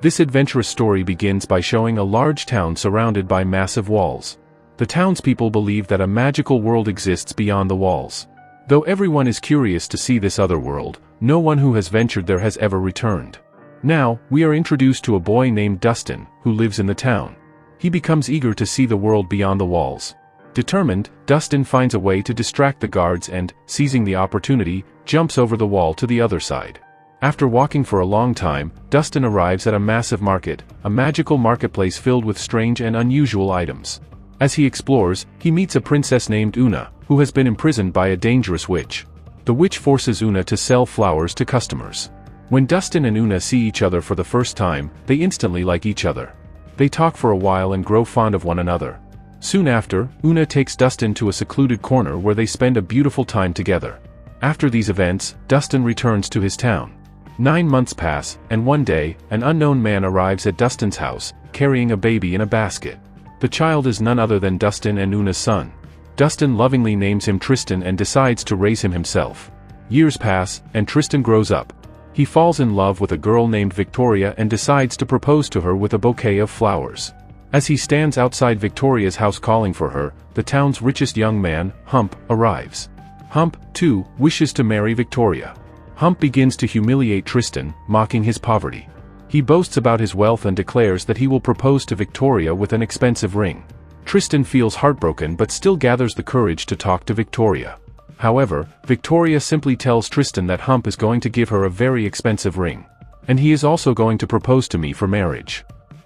This adventurous story begins by showing a large town surrounded by massive walls. The townspeople believe that a magical world exists beyond the walls. Though everyone is curious to see this other world, no one who has ventured there has ever returned. Now, we are introduced to a boy named Dustin, who lives in the town. He becomes eager to see the world beyond the walls. Determined, Dustin finds a way to distract the guards and, seizing the opportunity, jumps over the wall to the other side. After walking for a long time, Dustin arrives at a massive market, a magical marketplace filled with strange and unusual items. As he explores, he meets a princess named Una, who has been imprisoned by a dangerous witch. The witch forces Una to sell flowers to customers. When Dustin and Una see each other for the first time, they instantly like each other. They talk for a while and grow fond of one another. Soon after, Una takes Dustin to a secluded corner where they spend a beautiful time together. After these events, Dustin returns to his town. 9 months pass, and one day, an unknown man arrives at Dustin's house, carrying a baby in a basket. The child is none other than Dustin and Una's son. Dustin lovingly names him Tristan and decides to raise him himself. Years pass, and Tristan grows up. He falls in love with a girl named Victoria and decides to propose to her with a bouquet of flowers. As he stands outside Victoria's house calling for her, the town's richest young man, Hump, arrives. Hump, too, wishes to marry Victoria. Hump begins to humiliate Tristan, mocking his poverty. He boasts about his wealth and declares that he will propose to Victoria with an expensive ring. Tristan feels heartbroken but still gathers the courage to talk to Victoria. However, Victoria simply tells Tristan that Hump is going to give her a very expensive ring. And he is also going to propose to me for marriage.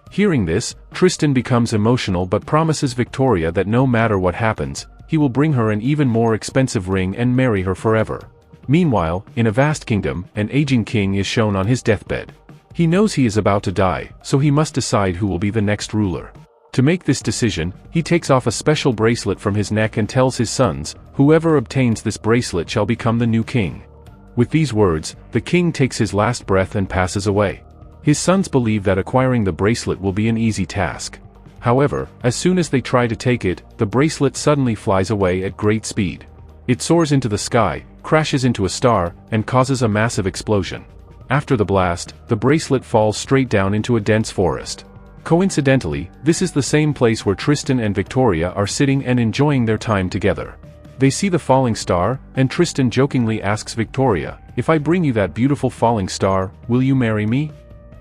Hearing this, Tristan becomes emotional but promises Victoria that no matter what happens, he will bring her an even more expensive ring and marry her forever. Meanwhile, in a vast kingdom, an aging king is shown on his deathbed. He knows he is about to die, so he must decide who will be the next ruler. To make this decision, he takes off a special bracelet from his neck and tells his sons, whoever obtains this bracelet shall become the new king. With these words, the king takes his last breath and passes away. His sons believe that acquiring the bracelet will be an easy task. However, as soon as they try to take it, the bracelet suddenly flies away at great speed. It soars into the sky, crashes into a star, and causes a massive explosion. After the blast, the bracelet falls straight down into a dense forest. Coincidentally, this is the same place where Tristan and Victoria are sitting and enjoying their time together. They see the falling star, and Tristan jokingly asks Victoria, "If I bring you that beautiful falling star, will you marry me?"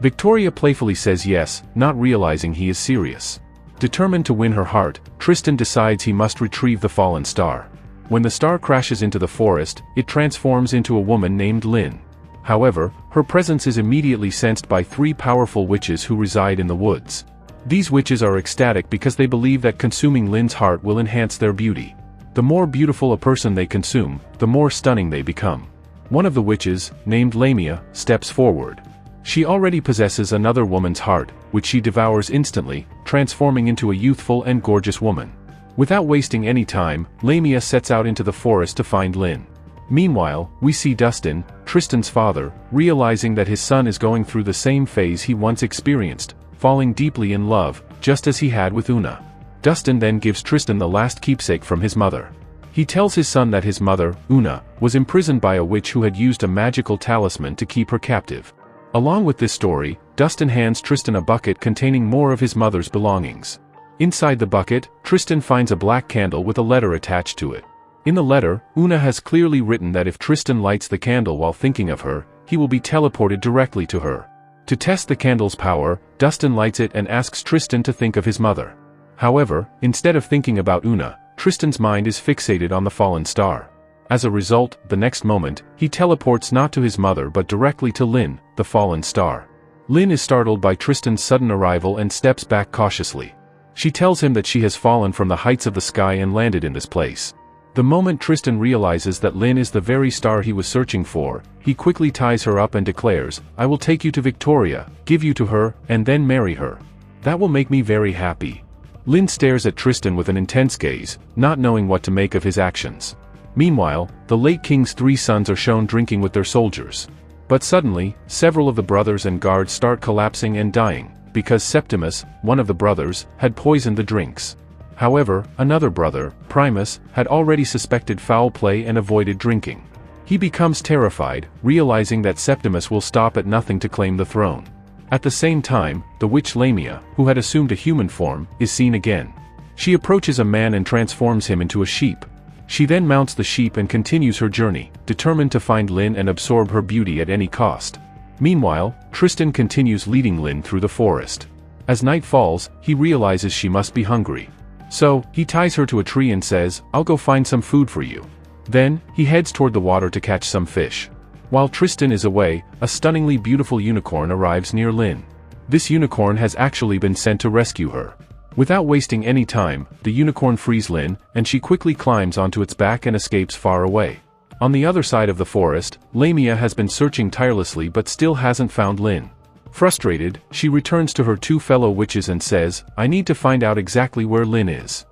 Victoria playfully says yes, not realizing he is serious. Determined to win her heart, Tristan decides he must retrieve the fallen star. When the star crashes into the forest, it transforms into a woman named Lynn. However, her presence is immediately sensed by 3 powerful witches who reside in the woods. These witches are ecstatic because they believe that consuming Lynn's heart will enhance their beauty. The more beautiful a person they consume, the more stunning they become. One of the witches, named Lamia, steps forward. She already possesses another woman's heart, which she devours instantly, transforming into a youthful and gorgeous woman. Without wasting any time, Lamia sets out into the forest to find Lynn. Meanwhile, we see Dustin, Tristan's father, realizing that his son is going through the same phase he once experienced, falling deeply in love, just as he had with Una. Dustin then gives Tristan the last keepsake from his mother. He tells his son that his mother, Una, was imprisoned by a witch who had used a magical talisman to keep her captive. Along with this story, Dustin hands Tristan a bucket containing more of his mother's belongings. Inside the bucket, Tristan finds a black candle with a letter attached to it. In the letter, Una has clearly written that if Tristan lights the candle while thinking of her, he will be teleported directly to her. To test the candle's power, Dustin lights it and asks Tristan to think of his mother. However, instead of thinking about Una, Tristan's mind is fixated on the fallen star. As a result, the next moment, he teleports not to his mother but directly to Lynn, the fallen star. Lynn is startled by Tristan's sudden arrival and steps back cautiously. She tells him that she has fallen from the heights of the sky and landed in this place. The moment Tristan realizes that Lynn is the very star he was searching for, he quickly ties her up and declares, "I will take you to Victoria, give you to her, and then marry her. That will make me very happy." Lynn stares at Tristan with an intense gaze, not knowing what to make of his actions. Meanwhile, the late king's 3 sons are shown drinking with their soldiers. But suddenly, several of the brothers and guards start collapsing and dying, because Septimus, one of the brothers, had poisoned the drinks. However, another brother, Primus, had already suspected foul play and avoided drinking. He becomes terrified, realizing that Septimus will stop at nothing to claim the throne. At the same time, the witch Lamia, who had assumed a human form, is seen again. She approaches a man and transforms him into a sheep. She then mounts the sheep and continues her journey, determined to find Lynn and absorb her beauty at any cost. Meanwhile, Tristan continues leading Lynn through the forest. As night falls, he realizes she must be hungry. So, he ties her to a tree and says, "I'll go find some food for you." Then, he heads toward the water to catch some fish. While Tristan is away, a stunningly beautiful unicorn arrives near Lynn. This unicorn has actually been sent to rescue her. Without wasting any time, the unicorn frees Lynn, and she quickly climbs onto its back and escapes far away. On the other side of the forest, Lamia has been searching tirelessly but still hasn't found Lynn. Frustrated, she returns to her two fellow witches and says, "I need to find out exactly where Lynn is."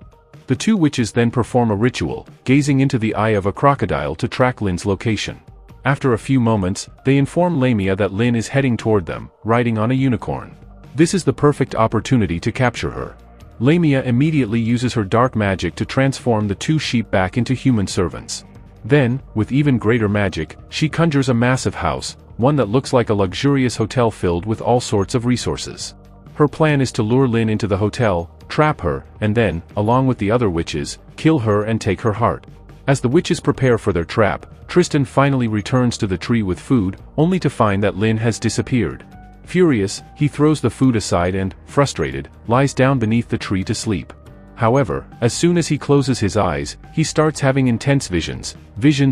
The two witches then perform a ritual, gazing into the eye of a crocodile to track Lynn's location. After a few moments, they inform Lamia that Lynn is heading toward them, riding on a unicorn. This is the perfect opportunity to capture her. Lamia immediately uses her dark magic to transform the two sheep back into human servants. Then, with even greater magic, she conjures a massive house, one that looks like a luxurious hotel filled with all sorts of resources. Her plan is to lure Lynn into the hotel, trap her, and then, along with the other witches, kill her and take her heart. As the witches prepare for their trap, Tristan finally returns to the tree with food, only to find that Lynn has disappeared. Furious, he throws the food aside and, frustrated, lies down beneath the tree to sleep. However, as soon as he closes his eyes, he starts having intense visions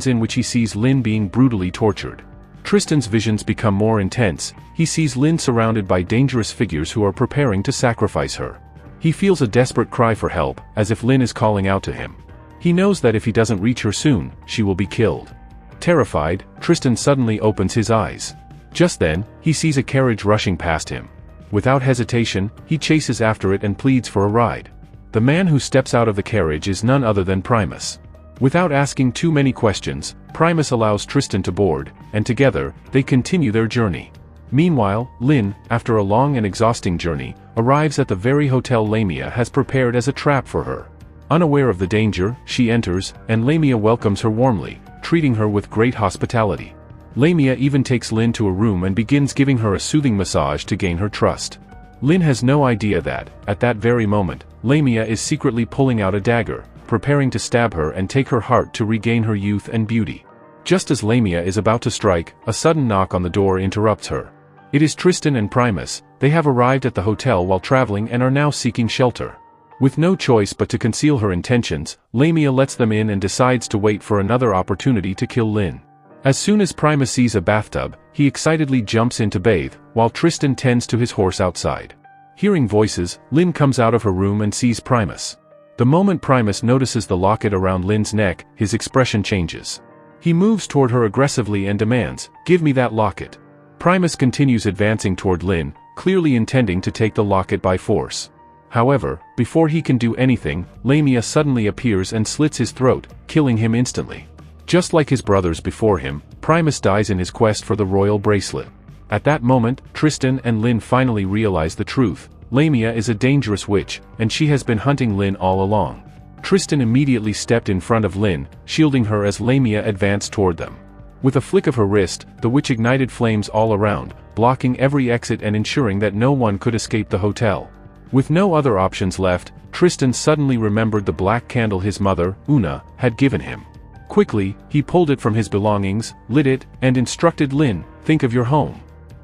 in which he sees Lynn being brutally tortured. Tristan's visions become more intense. He sees Lynn surrounded by dangerous figures who are preparing to sacrifice her. He feels a desperate cry for help, as if Lynn is calling out to him. He knows that if he doesn't reach her soon, she will be killed. Terrified, Tristan suddenly opens his eyes. Just then, he sees a carriage rushing past him. Without hesitation, he chases after it and pleads for a ride. The man who steps out of the carriage is none other than Primus. Without asking too many questions, Primus allows Tristan to board, and together, they continue their journey. Meanwhile, Lynn, after a long and exhausting journey, arrives at the very hotel Lamia has prepared as a trap for her. Unaware of the danger, she enters, and Lamia welcomes her warmly, treating her with great hospitality. Lamia even takes Lynn to a room and begins giving her a soothing massage to gain her trust. Lynn has no idea that, at that very moment, Lamia is secretly pulling out a dagger, preparing to stab her and take her heart to regain her youth and beauty. Just as Lamia is about to strike, a sudden knock on the door interrupts her. It is Tristan and Primus. They have arrived at the hotel while traveling and are now seeking shelter. With no choice but to conceal her intentions, Lamia lets them in and decides to wait for another opportunity to kill Lynn. As soon as Primus sees a bathtub, he excitedly jumps in to bathe, while Tristan tends to his horse outside. Hearing voices, Lynn comes out of her room and sees Primus. The moment Primus notices the locket around Lynn's neck, his expression changes. He moves toward her aggressively and demands, "Give me that locket." Primus continues advancing toward Lynn, clearly intending to take the locket by force. However, before he can do anything, Lamia suddenly appears and slits his throat, killing him instantly. Just like his brothers before him, Primus dies in his quest for the royal bracelet. At that moment, Tristan and Lynn finally realize the truth. Lamia is a dangerous witch, and she has been hunting Lynn all along. Tristan immediately stepped in front of Lynn, shielding her as Lamia advanced toward them. With a flick of her wrist, the witch ignited flames all around, blocking every exit and ensuring that no one could escape the hotel. With no other options left, Tristan suddenly remembered the black candle his mother, Una, had given him. Quickly, he pulled it from his belongings, lit it, and instructed Lynn, "Think of your home."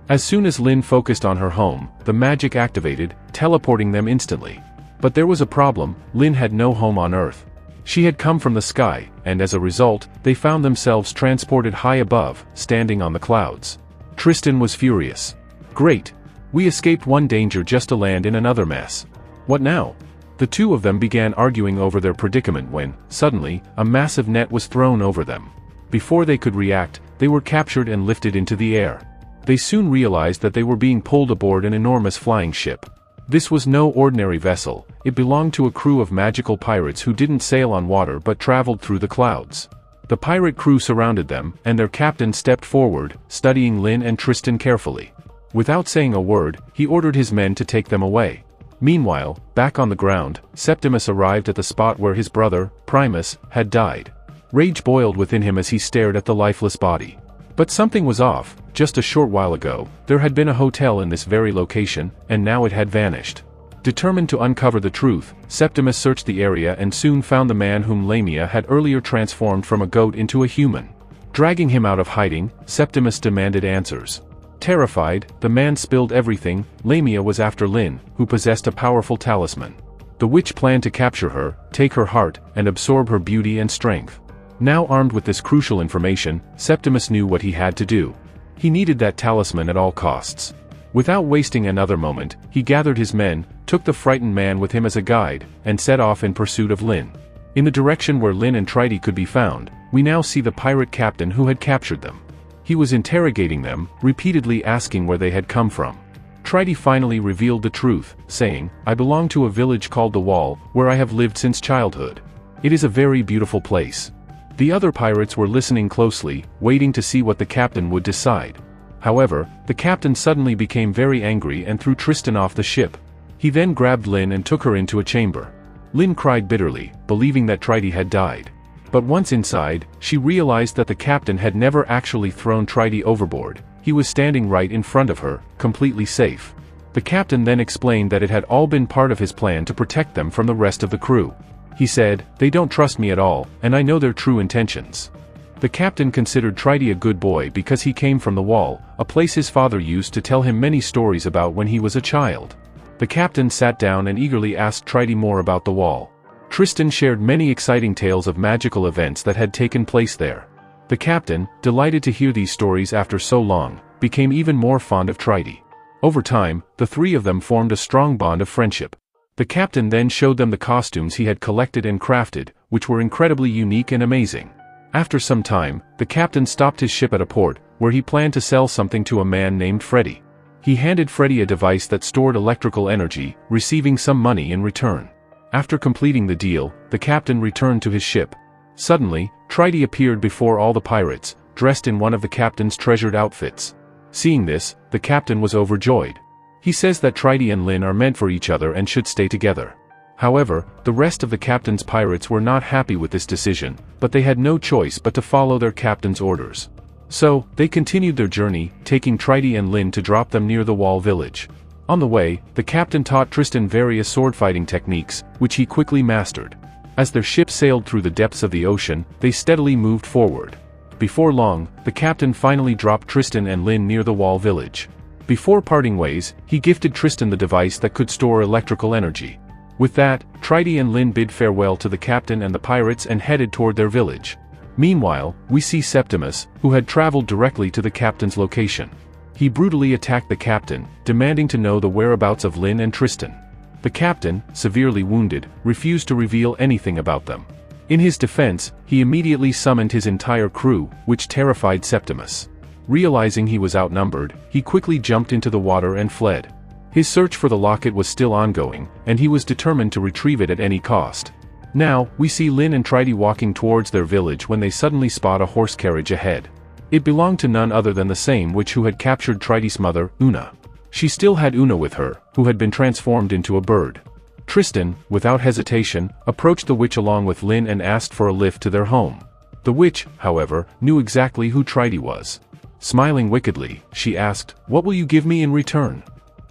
As soon as Lynn focused on her home, the magic activated, teleporting them instantly. But there was a problem. Lynn had no home on Earth. She had come from the sky, and as a result, they found themselves transported high above, standing on the clouds. Tristan was furious. "Great! We escaped one danger just to land in another mess. What now?" The two of them began arguing over their predicament when, suddenly, a massive net was thrown over them. Before they could react, they were captured and lifted into the air. They soon realized that they were being pulled aboard an enormous flying ship. This was no ordinary vessel. It belonged to a crew of magical pirates who didn't sail on water but traveled through the clouds. The pirate crew surrounded them, and their captain stepped forward, studying Lynn and Tristan carefully. Without saying a word, he ordered his men to take them away. Meanwhile, back on the ground, Septimus arrived at the spot where his brother, Primus, had died. Rage boiled within him as he stared at the lifeless body. But something was off. Just a short while ago, there had been a hotel in this very location, and now it had vanished. Determined to uncover the truth, Septimus searched the area and soon found the man whom Lamia had earlier transformed from a goat into a human. Dragging him out of hiding, Septimus demanded answers. Terrified, the man spilled everything. Lamia was after Lynn, who possessed a powerful talisman. The witch planned to capture her, take her heart, and absorb her beauty and strength. Now armed with this crucial information, Septimus knew what he had to do. He needed that talisman at all costs. Without wasting another moment, he gathered his men, took the frightened man with him as a guide, and set off in pursuit of Lynn. In the direction where Lynn and Tristan could be found, we now see the pirate captain who had captured them. He was interrogating them, repeatedly asking where they had come from. Tristan finally revealed the truth, saying, "I belong to a village called the Wall, where I have lived since childhood. It is a very beautiful place." The other pirates were listening closely, waiting to see what the captain would decide. However, the captain suddenly became very angry and threw Tristan off the ship. He then grabbed Lynn and took her into a chamber. Lynn cried bitterly, believing that Tristan had died. But once inside, she realized that the captain had never actually thrown Tristan overboard. He was standing right in front of her, completely safe. The captain then explained that it had all been part of his plan to protect them from the rest of the crew. He said, "They don't trust me at all, and I know their true intentions." The captain considered Tristan a good boy because he came from the Wall, a place his father used to tell him many stories about when he was a child. The captain sat down and eagerly asked Tristan more about the Wall. Tristan shared many exciting tales of magical events that had taken place there. The captain, delighted to hear these stories after so long, became even more fond of Tristan. Over time, the three of them formed a strong bond of friendship. The captain then showed them the costumes he had collected and crafted, which were incredibly unique and amazing. After some time, the captain stopped his ship at a port, where he planned to sell something to a man named Freddy. He handed Freddy a device that stored electrical energy, receiving some money in return. After completing the deal, the captain returned to his ship. Suddenly, Tristan appeared before all the pirates, dressed in one of the captain's treasured outfits. Seeing this, the captain was overjoyed. He says that Tristan and Lynn are meant for each other and should stay together. However, the rest of the captain's pirates were not happy with this decision, but they had no choice but to follow their captain's orders. So, they continued their journey, taking Tristan and Lynn to drop them near the Wall village. On the way, the captain taught Tristan various sword-fighting techniques, which he quickly mastered. As their ship sailed through the depths of the ocean, they steadily moved forward. Before long, the captain finally dropped Tristan and Lynn near the Wall village. Before parting ways, he gifted Tristan the device that could store electrical energy. With that, Tristan and Lynn bid farewell to the captain and the pirates and headed toward their village. Meanwhile, we see Septimus, who had traveled directly to the captain's location. He brutally attacked the captain, demanding to know the whereabouts of Lynn and Tristan. The captain, severely wounded, refused to reveal anything about them. In his defense, he immediately summoned his entire crew, which terrified Septimus. Realizing he was outnumbered, he quickly jumped into the water and fled. His search for the locket was still ongoing, and he was determined to retrieve it at any cost. Now, we see Lynn and Tristan walking towards their village when they suddenly spot a horse carriage ahead. It belonged to none other than the same witch who had captured Tristan's mother, Una. She still had Una with her, who had been transformed into a bird. Tristan, without hesitation, approached the witch along with Lynn and asked for a lift to their home. The witch, however, knew exactly who Tristan was. Smiling wickedly, she asked, "What will you give me in return?"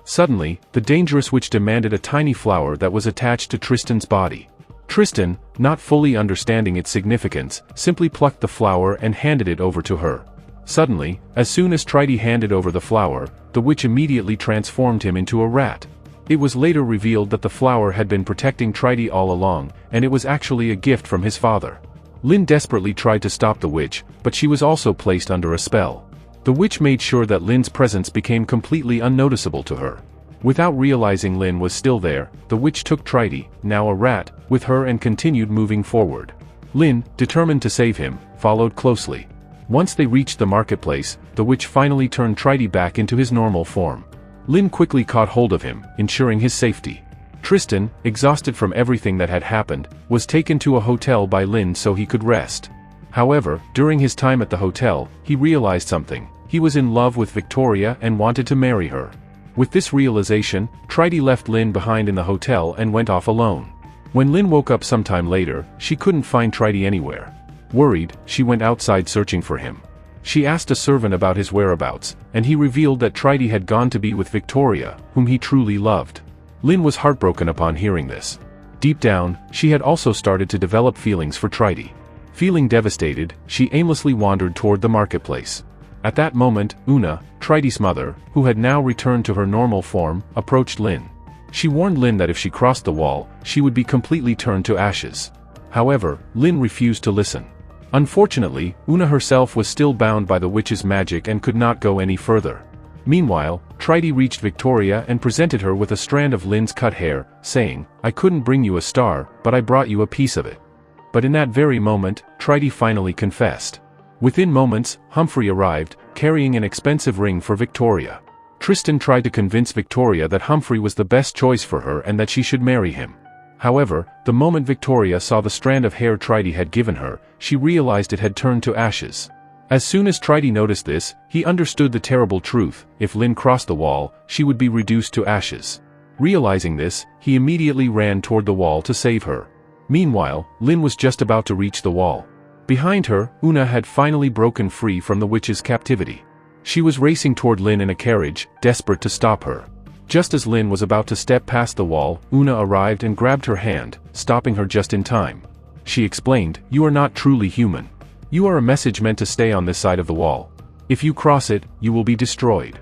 Suddenly, the dangerous witch demanded a tiny flower that was attached to Tristan's body. Tristan, not fully understanding its significance, simply plucked the flower and handed it over to her. Suddenly, as soon as Tristan handed over the flower, the witch immediately transformed him into a rat. It was later revealed that the flower had been protecting Tristan all along, and it was actually a gift from his father. Lynn desperately tried to stop the witch, but she was also placed under a spell. The witch made sure that Lynn's presence became completely unnoticeable to her. Without realizing Lynn was still there, the witch took Tristan, now a rat, with her and continued moving forward. Lynn, determined to save him, followed closely. Once they reached the marketplace, the witch finally turned Tristan back into his normal form. Lynn quickly caught hold of him, ensuring his safety. Tristan, exhausted from everything that had happened, was taken to a hotel by Lynn so he could rest. However, during his time at the hotel, he realized something. He was in love with Victoria and wanted to marry her. With this realization, Tristan left Lynn behind in the hotel and went off alone. When Lynn woke up sometime later, she couldn't find Tristan anywhere. Worried, she went outside searching for him. She asked a servant about his whereabouts, and he revealed that Tristan had gone to be with Victoria, whom he truly loved. Lynn was heartbroken upon hearing this. Deep down, she had also started to develop feelings for Tristan. Feeling devastated, she aimlessly wandered toward the marketplace. At that moment, Una, Tristan's mother, who had now returned to her normal form, approached Lynn. She warned Lynn that if she crossed the wall, she would be completely turned to ashes. However, Lynn refused to listen. Unfortunately, Una herself was still bound by the witch's magic and could not go any further. Meanwhile, Tristan reached Victoria and presented her with a strand of Lynn's cut hair, saying, "I couldn't bring you a star, but I brought you a piece of it." But in that very moment, Tristan finally confessed. Within moments, Humphrey arrived, carrying an expensive ring for Victoria. Tristan tried to convince Victoria that Humphrey was the best choice for her and that she should marry him. However, the moment Victoria saw the strand of hair Tristan had given her, she realized it had turned to ashes. As soon as Tristan noticed this, he understood the terrible truth: if Lynn crossed the wall, she would be reduced to ashes. Realizing this, he immediately ran toward the wall to save her. Meanwhile, Lynn was just about to reach the wall. Behind her, Una had finally broken free from the witch's captivity. She was racing toward Lynn in a carriage, desperate to stop her. Just as Lynn was about to step past the wall, Una arrived and grabbed her hand, stopping her just in time. She explained, "You are not truly human. You are a message meant to stay on this side of the wall. If you cross it, you will be destroyed."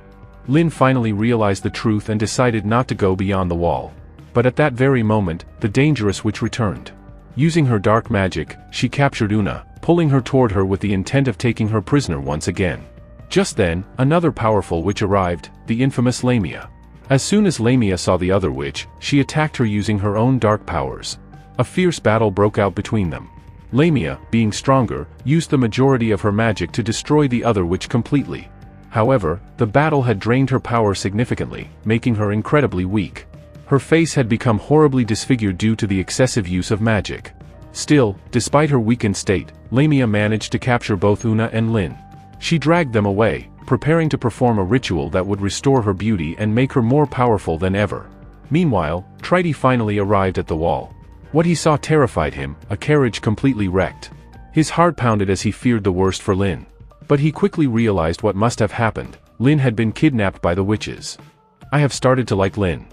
Lynn finally realized the truth and decided not to go beyond the wall. But at that very moment, the dangerous witch returned. Using her dark magic, she captured Una, pulling her toward her with the intent of taking her prisoner once again. Just then, another powerful witch arrived, the infamous Lamia. As soon as Lamia saw the other witch, she attacked her using her own dark powers. A fierce battle broke out between them. Lamia, being stronger, used the majority of her magic to destroy the other witch completely. However, the battle had drained her power significantly, making her incredibly weak. Her face had become horribly disfigured due to the excessive use of magic. Still, despite her weakened state, Lamia managed to capture both Una and Lynn. She dragged them away, preparing to perform a ritual that would restore her beauty and make her more powerful than ever. Meanwhile, Tristan finally arrived at the wall. What he saw terrified him, a carriage completely wrecked. His heart pounded as he feared the worst for Lynn. But he quickly realized what must have happened: Lynn had been kidnapped by the witches. "I have started to like Lynn."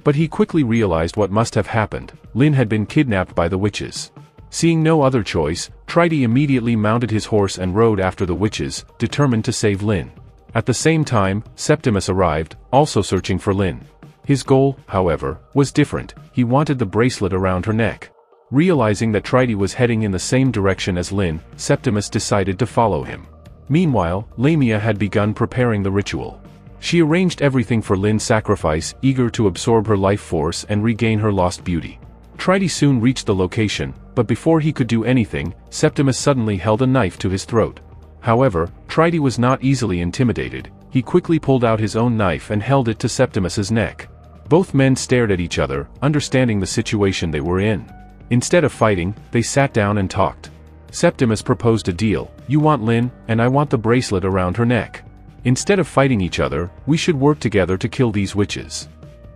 But he quickly realized what must have happened: Lynn had been kidnapped by the witches. Seeing no other choice, Tristan immediately mounted his horse and rode after the witches, determined to save Lynn. At the same time, Septimus arrived, also searching for Lynn. His goal, however, was different. He wanted the bracelet around her neck. Realizing that Tristan was heading in the same direction as Lynn, Septimus decided to follow him. Meanwhile, Lamia had begun preparing the ritual. She arranged everything for Lynn's sacrifice, eager to absorb her life force and regain her lost beauty. Tristan soon reached the location, but before he could do anything, Septimus suddenly held a knife to his throat. However, Tristan was not easily intimidated. He quickly pulled out his own knife and held it to Septimus's neck. Both men stared at each other, understanding the situation they were in. Instead of fighting, they sat down and talked. Septimus proposed a deal: "You want Lynn, and I want the bracelet around her neck. Instead of fighting each other, we should work together to kill these witches."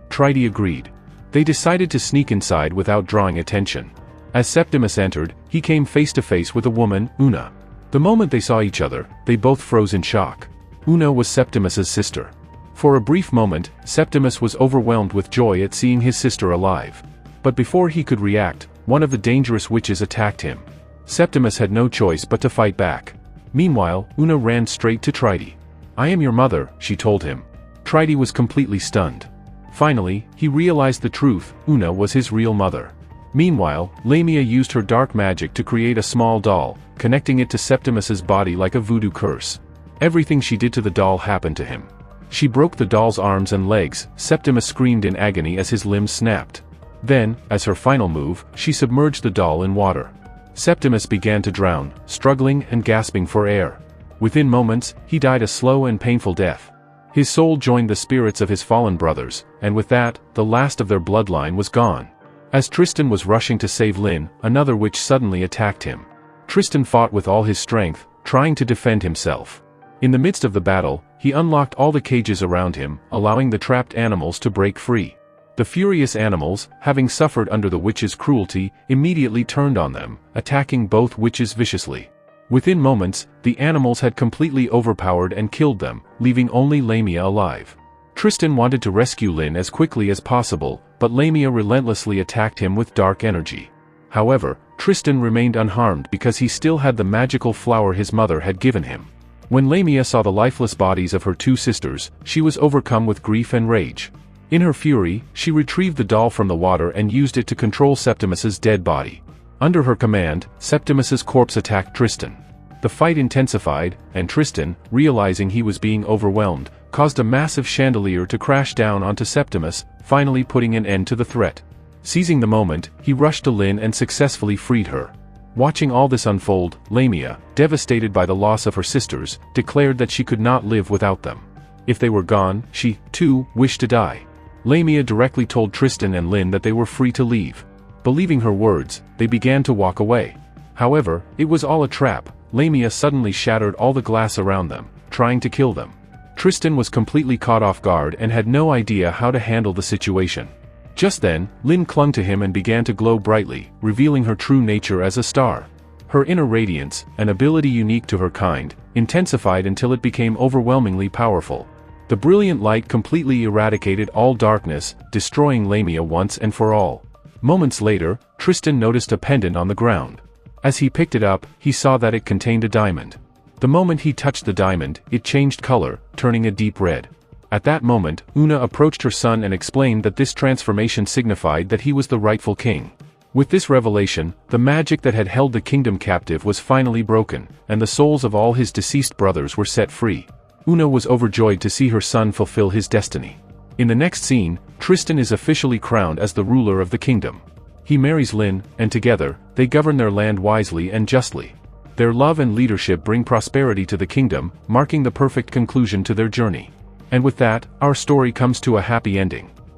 Tristan agreed. They decided to sneak inside without drawing attention. As Septimus entered, he came face to face with a woman, Una. The moment they saw each other, they both froze in shock. Una was Septimus's sister. For a brief moment, Septimus was overwhelmed with joy at seeing his sister alive. But before he could react, one of the dangerous witches attacked him. Septimus had no choice but to fight back. Meanwhile, Una ran straight to Tristan. "I am your mother," she told him. Tristan was completely stunned. Finally, he realized the truth: Una was his real mother. Meanwhile, Lamia used her dark magic to create a small doll, connecting it to Septimus's body like a voodoo curse. Everything she did to the doll happened to him. She broke the doll's arms and legs. Septimus screamed in agony as his limbs snapped. Then, as her final move, she submerged the doll in water. Septimus began to drown, struggling and gasping for air. Within moments, he died a slow and painful death. His soul joined the spirits of his fallen brothers, and with that, the last of their bloodline was gone. As Tristan was rushing to save Lynn, another witch suddenly attacked him. Tristan fought with all his strength, trying to defend himself. In the midst of the battle, he unlocked all the cages around him, allowing the trapped animals to break free. The furious animals, having suffered under the witch's cruelty, immediately turned on them, attacking both witches viciously. Within moments, the animals had completely overpowered and killed them, leaving only Lamia alive. Tristan wanted to rescue Lynn as quickly as possible, but Lamia relentlessly attacked him with dark energy. However, Tristan remained unharmed because he still had the magical flower his mother had given him. When Lamia saw the lifeless bodies of her two sisters, she was overcome with grief and rage. In her fury, she retrieved the doll from the water and used it to control Septimus's dead body. Under her command, Septimus's corpse attacked Tristan. The fight intensified, and Tristan, realizing he was being overwhelmed, caused a massive chandelier to crash down onto Septimus, finally putting an end to the threat. Seizing the moment, he rushed to Lynn and successfully freed her. Watching all this unfold, Lamia, devastated by the loss of her sisters, declared that she could not live without them. If they were gone, she, too, wished to die. Lamia directly told Tristan and Lynn that they were free to leave. Believing her words, they began to walk away. However, it was all a trap. Lamia suddenly shattered all the glass around them, trying to kill them. Tristan was completely caught off guard and had no idea how to handle the situation. Just then, Lynn clung to him and began to glow brightly, revealing her true nature as a star. Her inner radiance, an ability unique to her kind, intensified until it became overwhelmingly powerful. The brilliant light completely eradicated all darkness, destroying Lamia once and for all. Moments later, Tristan noticed a pendant on the ground. As he picked it up, he saw that it contained a diamond. The moment he touched the diamond, it changed color, turning a deep red. At that moment, Una approached her son and explained that this transformation signified that he was the rightful king. With this revelation, the magic that had held the kingdom captive was finally broken, and the souls of all his deceased brothers were set free. Una was overjoyed to see her son fulfill his destiny. In the next scene, Tristan is officially crowned as the ruler of the kingdom. He marries Lynn, and together, they govern their land wisely and justly. Their love and leadership bring prosperity to the kingdom, marking the perfect conclusion to their journey. And with that, our story comes to a happy ending.